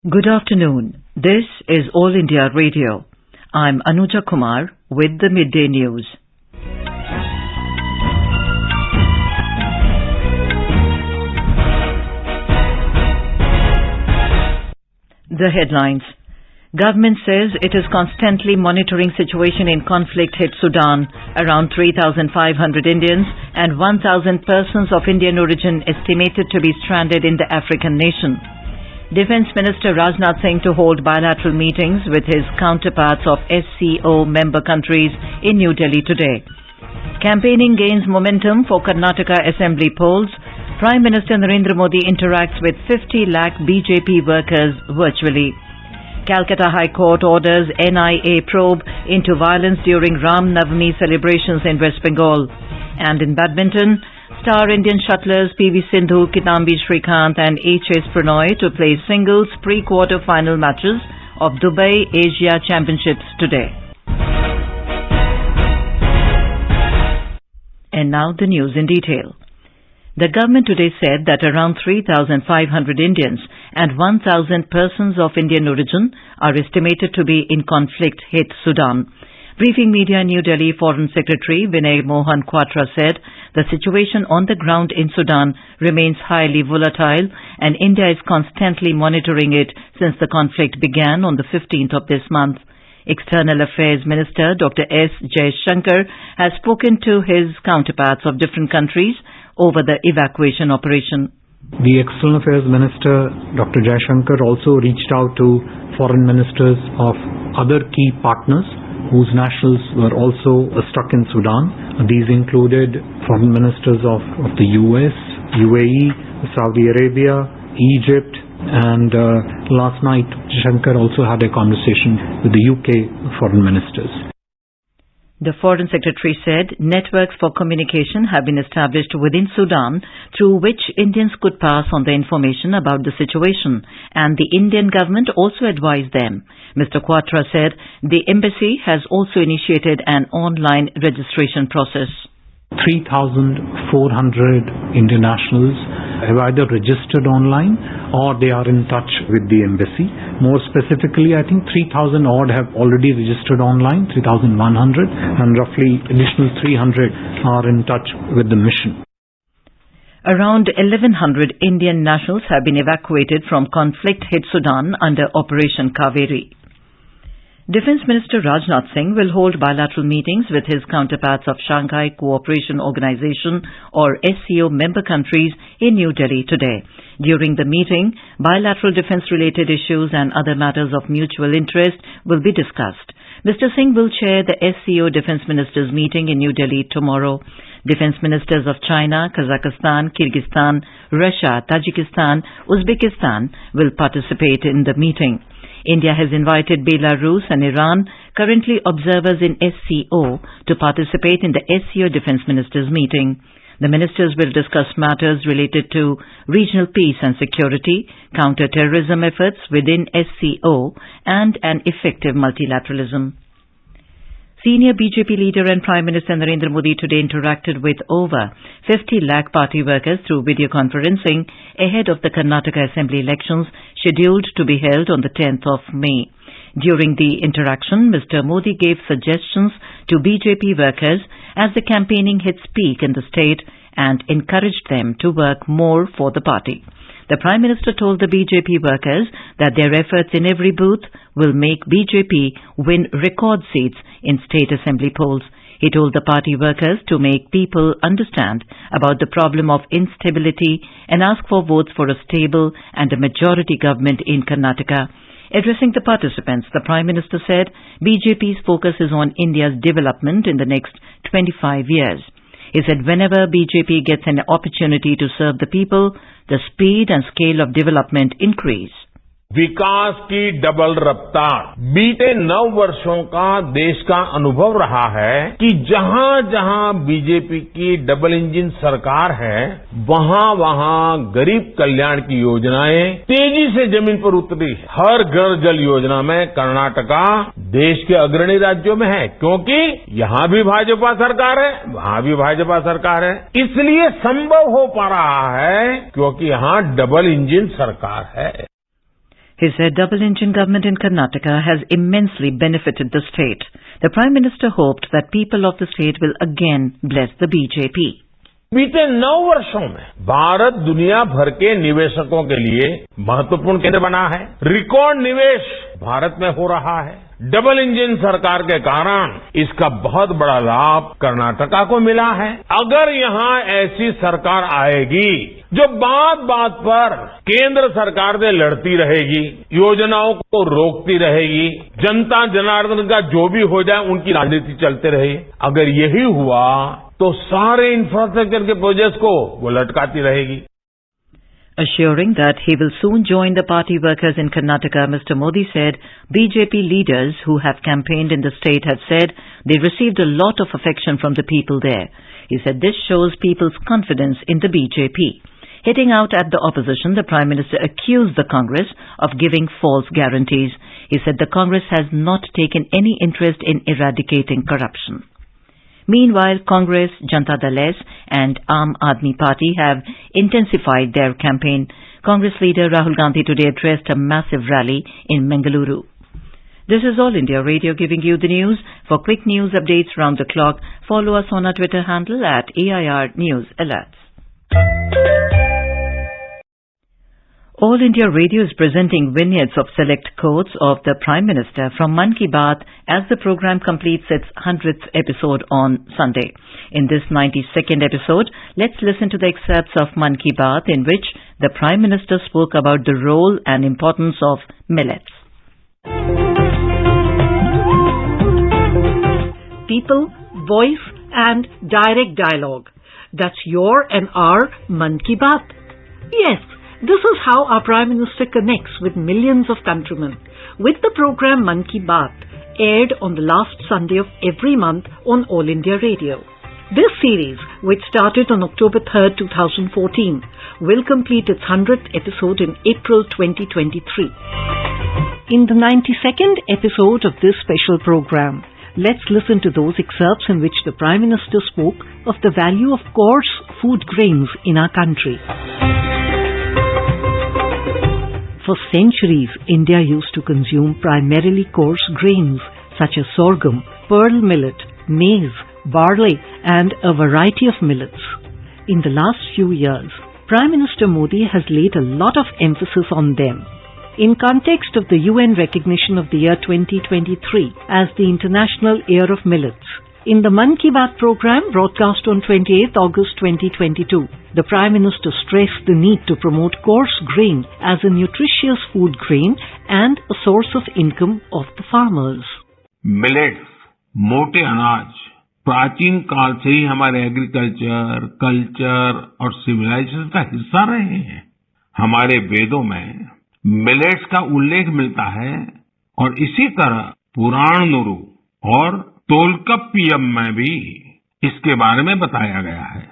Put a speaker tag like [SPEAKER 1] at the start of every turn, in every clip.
[SPEAKER 1] Good afternoon. This is All India Radio. I'm Anuja Kumar with the Midday News. The headlines. Government says it is constantly monitoring situation in conflict-hit Sudan. Around 3,500 Indians and 1,000 persons of Indian origin estimated to be stranded in the African nation. Defence Minister Rajnath Singh to hold bilateral meetings with his counterparts of SCO member countries in New Delhi today. Campaigning gains momentum for Karnataka Assembly polls. Prime Minister Narendra Modi interacts with 50 lakh BJP workers virtually. Calcutta High Court orders NIA probe into violence during Ram Navami celebrations in West Bengal. And in badminton, star Indian shuttlers PV Sindhu, Kitambi Srikanth and HS Pranoy to play singles pre-quarter final matches of Dubai Asia Championships today. And now the news in detail. The government today said that around 3,500 Indians and 1,000 persons of Indian origin are estimated to be in conflict-hit Sudan. Briefing media in New Delhi, Foreign Secretary Vinay Mohan Quatra said the situation on the ground in Sudan remains highly volatile and India is constantly monitoring it since the conflict began on the 15th of this month. External Affairs Minister Dr. S. Jaishankar has spoken to his counterparts of different countries over the evacuation operation.
[SPEAKER 2] The External Affairs Minister Dr. Jaishankar also reached out to foreign ministers of other key partners whose nationals were also stuck in Sudan. These included foreign ministers of the US, UAE, Saudi Arabia, Egypt, and last night Shankar also had a conversation with the UK foreign ministers.
[SPEAKER 1] The Foreign Secretary said networks for communication have been established within Sudan through which Indians could pass on the information about the situation, and the Indian government also advised them. Mr. Quatra said the embassy has also initiated an online registration process.
[SPEAKER 2] 3,400 Indian nationals have either registered online or they are in touch with the embassy. More specifically, I think 3,000 odd have already registered online, 3,100, and roughly additional 300 are in touch with the mission.
[SPEAKER 1] Around 1,100 Indian nationals have been evacuated from conflict-hit Sudan under Operation Kaveri. Defence Minister Rajnath Singh will hold bilateral meetings with his counterparts of Shanghai Cooperation Organization or SCO member countries in New Delhi today. During the meeting, bilateral defence-related issues and other matters of mutual interest will be discussed. Mr. Singh will chair the SCO Defence Ministers meeting in New Delhi tomorrow. Defence Ministers of China, Kazakhstan, Kyrgyzstan, Russia, Tajikistan, Uzbekistan will participate in the meeting. India has invited Belarus and Iran, currently observers in SCO, to participate in the SCO Defence Ministers meeting. The ministers will discuss matters related to regional peace and security, counter-terrorism efforts within SCO, and an effective multilateralism. Senior BJP leader and Prime Minister Narendra Modi today interacted with over 50 lakh party workers through video conferencing ahead of the Karnataka Assembly elections scheduled to be held on the 10th of May. During the interaction, Mr. Modi gave suggestions to BJP workers as the campaigning hits peak in the state and encouraged them to work more for the party. The Prime Minister told the BJP workers that their efforts in every booth will make BJP win record seats in state assembly polls. He told the party workers to make people understand about the problem of instability and ask for votes for a stable and a majority government in Karnataka. Addressing the participants, the Prime Minister said BJP's focus is on India's development in the next 25 years. He said whenever BJP gets an opportunity to serve the people, the speed and scale of development increase.
[SPEAKER 3] विकास की double रफ्तार बीते 9 वर्षों का देश का अनुभव रहा है कि जहां जहां बीजेपी की डबल इंजन सरकार है वहां वहां गरीब कल्याण की योजनाएं तेजी से जमीन पर उतरी है। हर घर जल योजना में कर्नाटका देश के अग्रणी राज्यों में है क्योंकि यहां भी भाजपा सरकार है, वहां भी भाजपा सरकार है। इसलिए संभव हो पा रहा है क्योंकि यहां डबल इंजन सरकार है।
[SPEAKER 1] He said double-engine government in Karnataka has immensely benefited the state. The Prime Minister hoped that people of the state will again bless the BJP.
[SPEAKER 3] बीते 9 वर्षों में भारत दुनिया भर के निवेशकों के लिए महत्वपूर्ण केंद्र बना है। रिकॉर्ड निवेश भारत में हो रहा है। डबल इंजन सरकार के कारण इसका बहुत बड़ा लाभ कर्नाटका को मिला है। अगर यहाँ ऐसी सरकार आएगी जो बात बात पर केंद्र सरकार से लड़ती रहेगी, योजनाओं को रोकती रहेगी, जनता जनार्दन का जो भी हो जाए उनकी राजनीति चलते रहेगी, अगर यही हुआ तो सारे इंफ्रास्ट्रक्चर के प्रोजेक्ट्स को वो लटकाती रहेगी।
[SPEAKER 1] Assuring that he will soon join the party workers in Karnataka, Mr. Modi said BJP leaders who have campaigned in the state have said they received a lot of affection from the people there. He said this shows people's confidence in the BJP. Hitting out at the opposition, the Prime Minister accused the Congress of giving false guarantees. He said the Congress has not taken any interest in eradicating corruption. Meanwhile, Congress, Janata Dal (S) and Aam Aadmi Party have intensified their campaign. Congress leader Rahul Gandhi today addressed a massive rally in Bengaluru. This is All India Radio giving you the news. For quick news updates round the clock, follow us on our Twitter handle at AIR News Alerts. All India Radio is presenting vignettes of select quotes of the Prime Minister from Mann Ki Baat as the program completes its 100th episode on Sunday. In this 92nd episode, let's listen to the excerpts of Mann Ki Baat in which the Prime Minister spoke about the role and importance of millets.
[SPEAKER 4] People, voice and direct dialogue. That's your and our Mann Ki Baat. Yes. This is how our Prime Minister connects with millions of countrymen. With the program Mann Ki Baat, aired on the last Sunday of every month on All India Radio. This series, which started on October 3rd, 2014, will complete its 100th episode in April 2023. In the 92nd episode of this special program, let's listen to those excerpts in which the Prime Minister spoke of the value of coarse food grains in our country. For centuries, India used to consume primarily coarse grains such as sorghum, pearl millet, maize, barley and a variety of millets. In the last few years, Prime Minister Modi has laid a lot of emphasis on them. In context of the UN recognition of the year 2023 as the International Year of Millets, in the Mann Ki Baat program broadcast on 28th August 2022, the Prime Minister stressed the need to promote coarse grain as a nutritious food grain and a source of income of the farmers.
[SPEAKER 5] Millets, मोटे अनाज, प्राचीन काल से ही हमारे agriculture, culture और civilisation का हिस्सा रहे हैं। हमारे वेदों में मिलेट्स का उल्लेख मिलता है और इसी तरह पुराणनुरु और तोलकप्पियम में भी इसके बारे में बताया गया है।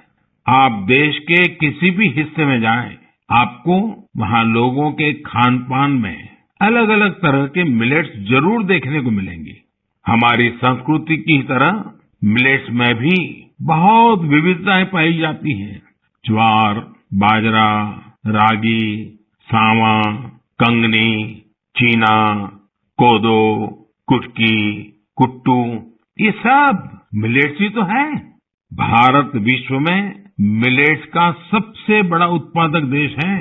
[SPEAKER 5] आप देश के किसी भी हिस्से में जाएं, आपको वहां लोगों के खान पान में अलग अलग तरह के मिलेट्स जरूर देखने को मिलेंगे। हमारी संस्कृति की तरह मिलेट्स में भी बहुत विविधताएं पाई जाती हैं। ज्वार, बाजरा, रागी, सावा, कंगनी, चीना, कोदो, कुटकी, कुट्टू, ये सब मिलेट्स ही तो है। भारत विश्व में मिलेट्स का सबसे बड़ा उत्पादक देश है।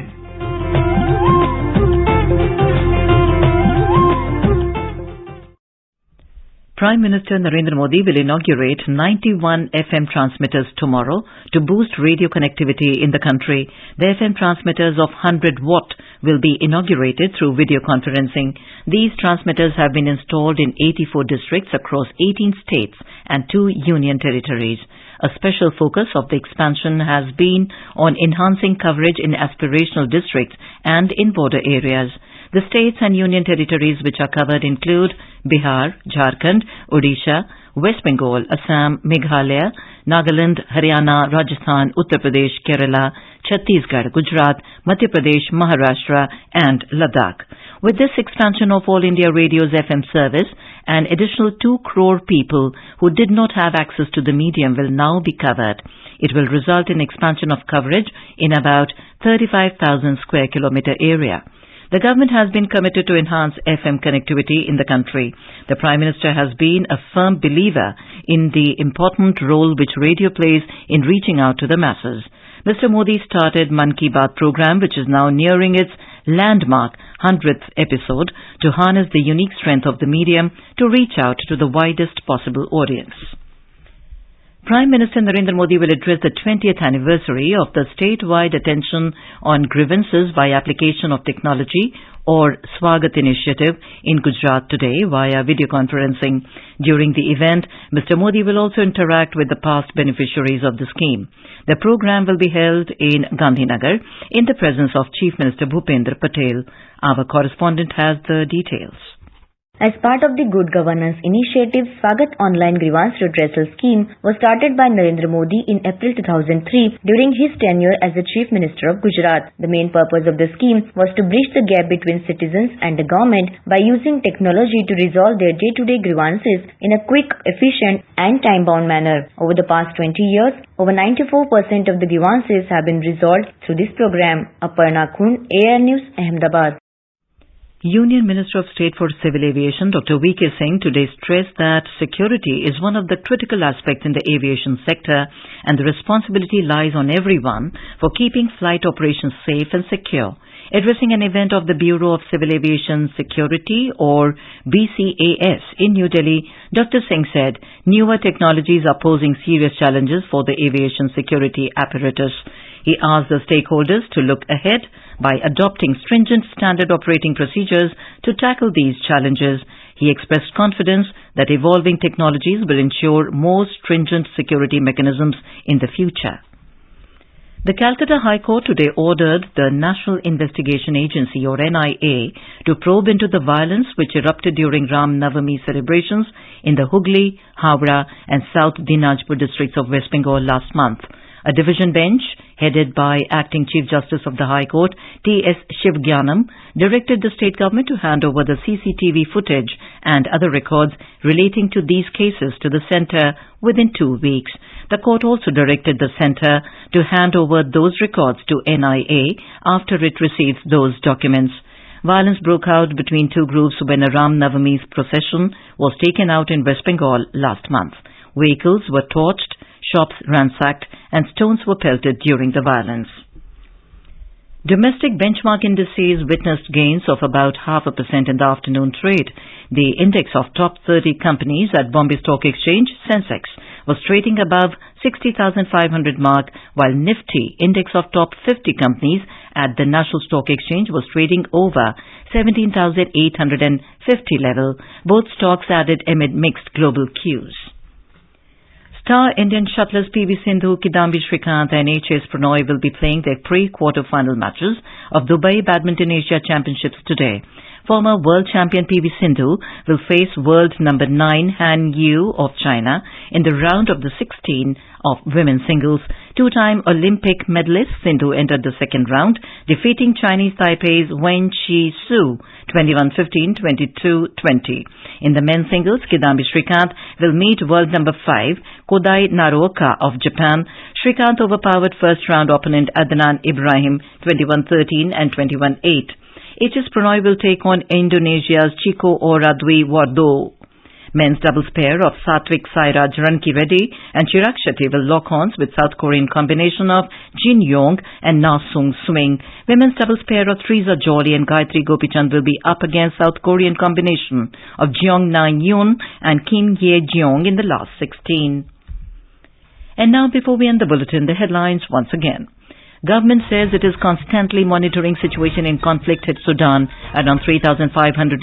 [SPEAKER 1] Prime Minister Narendra Modi will inaugurate 91 FM transmitters tomorrow to boost radio connectivity in the country. The FM transmitters of 100 watt will be inaugurated through video conferencing. These transmitters have been installed in 84 districts across 18 states and 2 union territories. A special focus of the expansion has been on enhancing coverage in aspirational districts and in border areas. The states and union territories which are covered include Bihar, Jharkhand, Odisha, West Bengal, Assam, Meghalaya, Nagaland, Haryana, Rajasthan, Uttar Pradesh, Kerala, Chhattisgarh, Gujarat, Madhya Pradesh, Maharashtra and Ladakh. With this expansion of All India Radio's FM service, an additional 2 crore people who did not have access to the medium will now be covered. It will result in expansion of coverage in about 35,000 square kilometer area. The government has been committed to enhance FM connectivity in the country. The Prime Minister has been a firm believer in the important role which radio plays in reaching out to the masses. Mr. Modi started Mann Ki Baat program, which is now nearing its landmark 100th episode, to harness the unique strength of the medium to reach out to the widest possible audience. Prime Minister Narendra Modi will address the 20th anniversary of the statewide Attention on Grievances by Application of Technology or Swagat initiative in Gujarat today via video conferencing. During the event, Mr. Modi will also interact with the past beneficiaries of the scheme. The program will be held in Gandhinagar in the presence of Chief Minister Bhupendra Patel. Our correspondent has the details.
[SPEAKER 6] As part of the Good Governance Initiative, Swagat Online Grievance Redressal Scheme was started by Narendra Modi in April 2003 during his tenure as the Chief Minister of Gujarat. The main purpose of the scheme was to bridge the gap between citizens and the government by using technology to resolve their day-to-day grievances in a quick, efficient and time-bound manner. Over the past 20 years, over 94% of the grievances have been resolved through this program. Aparna Khund, AR News, Ahmedabad.
[SPEAKER 1] Union Minister of State for Civil Aviation Dr. V.K. Singh today stressed that security is one of the critical aspects in the aviation sector and the responsibility lies on everyone for keeping flight operations safe and secure. Addressing an event of the Bureau of Civil Aviation Security or BCAS in New Delhi, Dr. Singh said newer technologies are posing serious challenges for the aviation security apparatus. He asked the stakeholders to look ahead by adopting stringent standard operating procedures to tackle these challenges. He expressed confidence that evolving technologies will ensure more stringent security mechanisms in the future. The Calcutta High Court today ordered the National Investigation Agency or NIA to probe into the violence which erupted during Ram Navami celebrations in the Hooghly, Howrah and South Dinajpur districts of West Bengal last month. A division bench, headed by Acting Chief Justice of the High Court, T.S. Shivgyanam, directed the state government to hand over the CCTV footage and other records relating to these cases to the centre within 2 weeks. The court also directed the centre to hand over those records to NIA after it receives those documents. Violence broke out between two groups when a Ram Navami's procession was taken out in West Bengal last month. Vehicles were torched, shops ransacked and stones were pelted during the violence. Domestic benchmark indices witnessed gains of about 0.5% in the afternoon trade. The index of top 30 companies at Bombay Stock Exchange, Sensex, was trading above 60,500 mark, while Nifty index of top 50 companies at the National Stock Exchange was trading over 17,850 level. Both stocks added amid mixed global cues. Star Indian shuttlers PV Sindhu, Kidambi Srikanth and H.S. Pranoy will be playing their pre-quarter-final matches of Dubai Badminton Asia Championships today. Former world champion PV Sindhu will face world number 9 Han Yu of China in the round of the 16 of women's singles. Two-time Olympic medalist Sindhu entered the second round, defeating Chinese Taipei's Wen Chi Su 21-15, 22-20. In the men's singles, Kidambi Srikanth will meet world number 5 Kodai Naruoka of Japan. Srikanth overpowered first-round opponent Adnan Ibrahim 21-13 and 21-8. H.S. Pranoy will take on Indonesia's Chico Oradwi Wardo. Men's doubles pair of Satwik Sairaj Rankireddy and Chirag Shetty will lock horns with South Korean combination of Jin Yong and Na Sung Swing. Women's doubles pair of Triza Jolly and Gayatri Gopichand will be up against South Korean combination of Jeong Na Yoon and Kim Ye Jeong in the last 16. And now, before we end the bulletin, the headlines once again. Government says it is constantly monitoring situation in conflict-hit Sudan. Around 3,500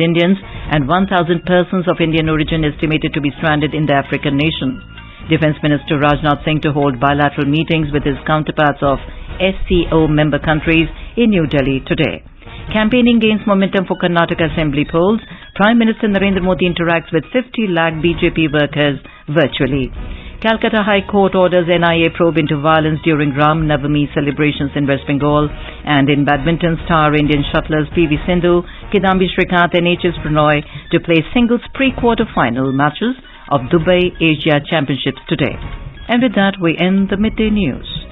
[SPEAKER 1] Indians and 1,000 persons of Indian origin estimated to be stranded in the African nation. Defence Minister Rajnath Singh to hold bilateral meetings with his counterparts of SCO member countries in New Delhi today. Campaigning gains momentum for Karnataka Assembly polls. Prime Minister Narendra Modi interacts with 50 lakh BJP workers virtually. Calcutta High Court orders NIA probe into violence during Ram Navami celebrations in West Bengal. And in badminton, star Indian shuttlers PV Sindhu, Kidambi Srikanth and H.S. Pranoy to play singles pre-quarter-final matches of Dubai Asia Championships today. And with that, we end the Midday News.